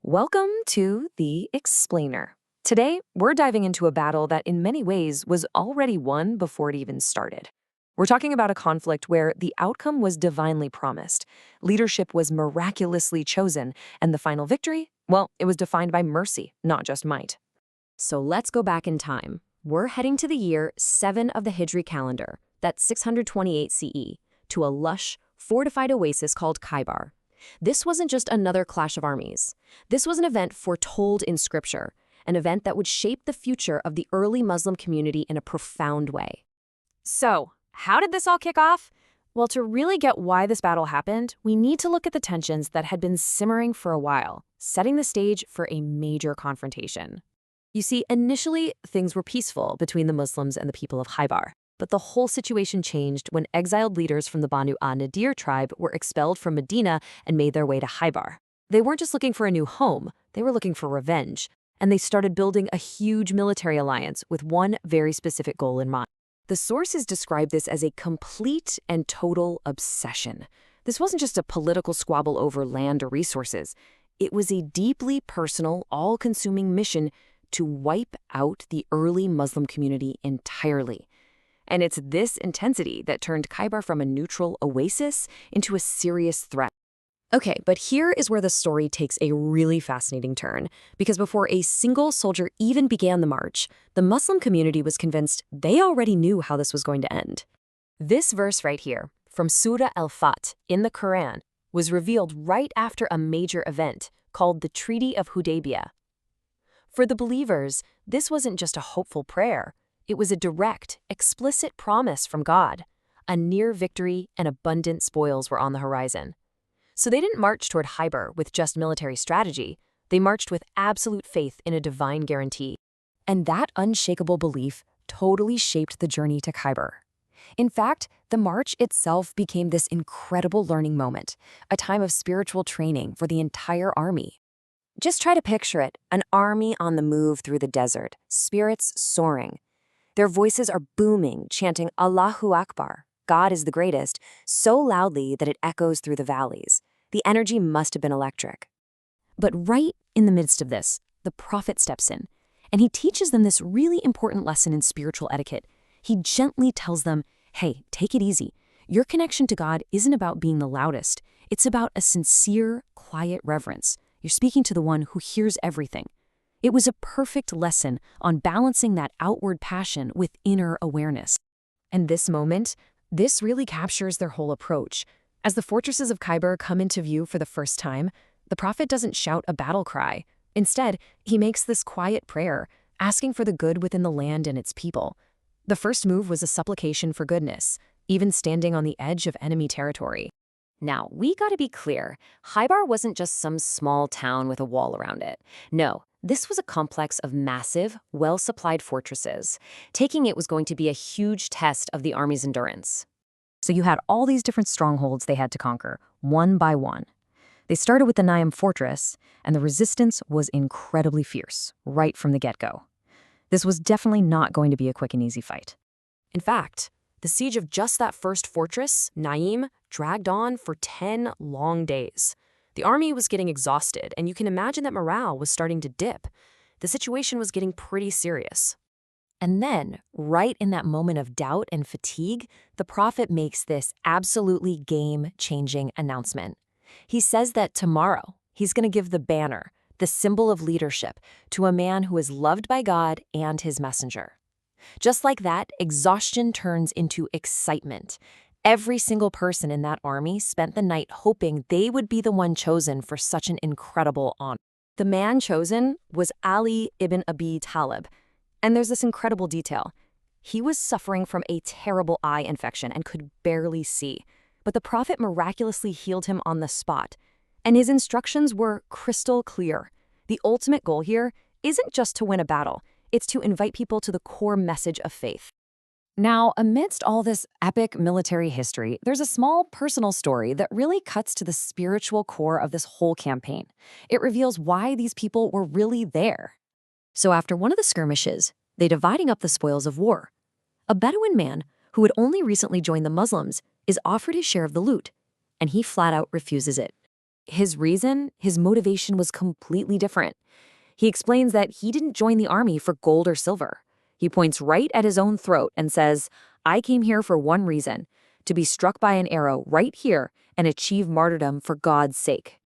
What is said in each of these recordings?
Welcome to The Explainer. Today, we're diving into a battle that in many ways was already won before it even started. We're talking about a conflict where the outcome was divinely promised, leadership was miraculously chosen, and the final victory, well, it was defined by mercy, not just might. So let's go back in time. We're heading to the year 7 of the Hijri calendar, that's 628 CE, to a lush, fortified oasis called Khaibar. This wasn't just another clash of armies. This was an event foretold in scripture, an event that would shape the future of the early Muslim community in a profound way. So, how did this all kick off? Well, to really get why this battle happened, we need to look at the tensions that had been simmering for a while, setting the stage for a major confrontation. You see, initially, things were peaceful between the Muslims and the people of Khaibar. But the whole situation changed when exiled leaders from the Banu An-Nadeer tribe were expelled from Medina and made their way to Khaibar. They weren't just looking for a new home, they were looking for revenge. And they started building a huge military alliance with one very specific goal in mind. The sources describe this as a complete and total obsession. This wasn't just a political squabble over land or resources. It was a deeply personal, all-consuming mission to wipe out the early Muslim community entirely. And it's this intensity that turned Khaibar from a neutral oasis into a serious threat. Okay, but here is where the story takes a really fascinating turn, because before a single soldier even began the march, the Muslim community was convinced they already knew how this was going to end. This verse right here, from Surah Al-Fat in the Quran, was revealed right after a major event called the Treaty of Hudaybiyah. For the believers, this wasn't just a hopeful prayer. It was a direct, explicit promise from God. A near victory and abundant spoils were on the horizon. So they didn't march toward Khaibar with just military strategy. They marched with absolute faith in a divine guarantee. And that unshakable belief totally shaped the journey to Khaibar. In fact, the march itself became this incredible learning moment, a time of spiritual training for the entire army. Just try to picture it, an army on the move through the desert, spirits soaring. Their voices are booming, chanting Allahu Akbar, God is the greatest, so loudly that it echoes through the valleys. The energy must have been electric. But right in the midst of this, the prophet steps in, and he teaches them this really important lesson in spiritual etiquette. He gently tells them, hey, take it easy. Your connection to God isn't about being the loudest. It's about a sincere, quiet reverence. You're speaking to the one who hears everything. It was a perfect lesson on balancing that outward passion with inner awareness. And this moment, this really captures their whole approach. As the fortresses of Khaibar come into view for the first time, the prophet doesn't shout a battle cry. Instead, he makes this quiet prayer, asking for the good within the land and its people. The first move was a supplication for goodness, even standing on the edge of enemy territory. Now, we gotta be clear, Khaibar wasn't just some small town with a wall around it. No. This was a complex of massive, well-supplied fortresses. Taking it was going to be a huge test of the army's endurance. So you had all these different strongholds they had to conquer, one by one. They started with the Naa'im fortress, and the resistance was incredibly fierce, right from the get-go. This was definitely not going to be a quick and easy fight. In fact, the siege of just that first fortress, Naa'im, dragged on for 10 long days. The army was getting exhausted, and you can imagine that morale was starting to dip. The situation was getting pretty serious. And then, right in that moment of doubt and fatigue, the prophet makes this absolutely game-changing announcement. He says that tomorrow, he's going to give the banner, the symbol of leadership, to a man who is loved by God and his messenger. Just like that, exhaustion turns into excitement. Every single person in that army spent the night hoping they would be the one chosen for such an incredible honor. The man chosen was Ali ibn Abi Talib. And there's this incredible detail. He was suffering from a terrible eye infection and could barely see. But the prophet miraculously healed him on the spot. And his instructions were crystal clear. The ultimate goal here isn't just to win a battle. It's to invite people to the core message of faith. Now, amidst all this epic military history, there's a small personal story that really cuts to the spiritual core of this whole campaign. It reveals why these people were really there. So after one of the skirmishes, they're dividing up the spoils of war. A Bedouin man who had only recently joined the Muslims is offered his share of the loot, and he flat out refuses it. his reason, his motivation was completely different. He explains that he didn't join the army for gold or silver. He points right at his own throat and says, "I came here for one reason, to be struck by an arrow right here and achieve martyrdom for God's sake."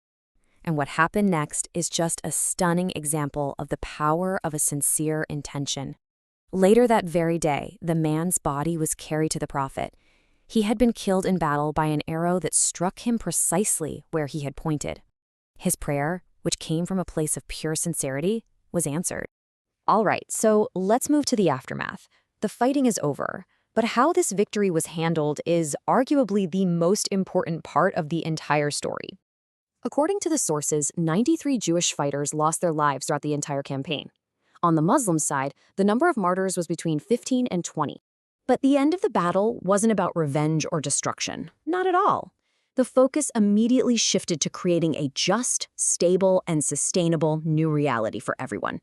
And what happened next is just a stunning example of the power of a sincere intention. Later that very day, the man's body was carried to the prophet. He had been killed in battle by an arrow that struck him precisely where he had pointed. His prayer, which came from a place of pure sincerity, was answered. All right, so let's move to the aftermath. The fighting is over, but how this victory was handled is arguably the most important part of the entire story. According to the sources, 93 Jewish fighters lost their lives throughout the entire campaign. On the Muslim side, the number of martyrs was between 15 and 20. But the end of the battle wasn't about revenge or destruction. Not at all. The focus immediately shifted to creating a just, stable, and sustainable new reality for everyone.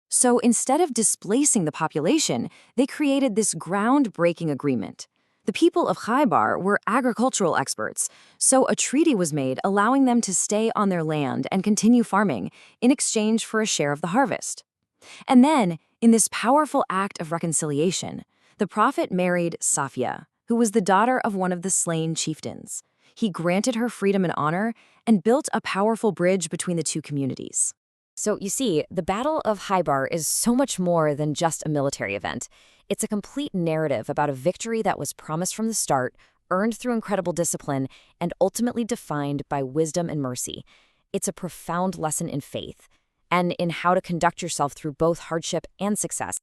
So instead of displacing the population, they created this groundbreaking agreement. The people of Khaibar were agricultural experts, so a treaty was made allowing them to stay on their land and continue farming in exchange for a share of the harvest. And then, in this powerful act of reconciliation, the prophet married Safiya, who was the daughter of one of the slain chieftains. He granted her freedom and honor and built a powerful bridge between the two communities. So you see, the Battle of Khaibar is so much more than just a military event. It's a complete narrative about a victory that was promised from the start, earned through incredible discipline, and ultimately defined by wisdom and mercy. It's a profound lesson in faith and in how to conduct yourself through both hardship and success.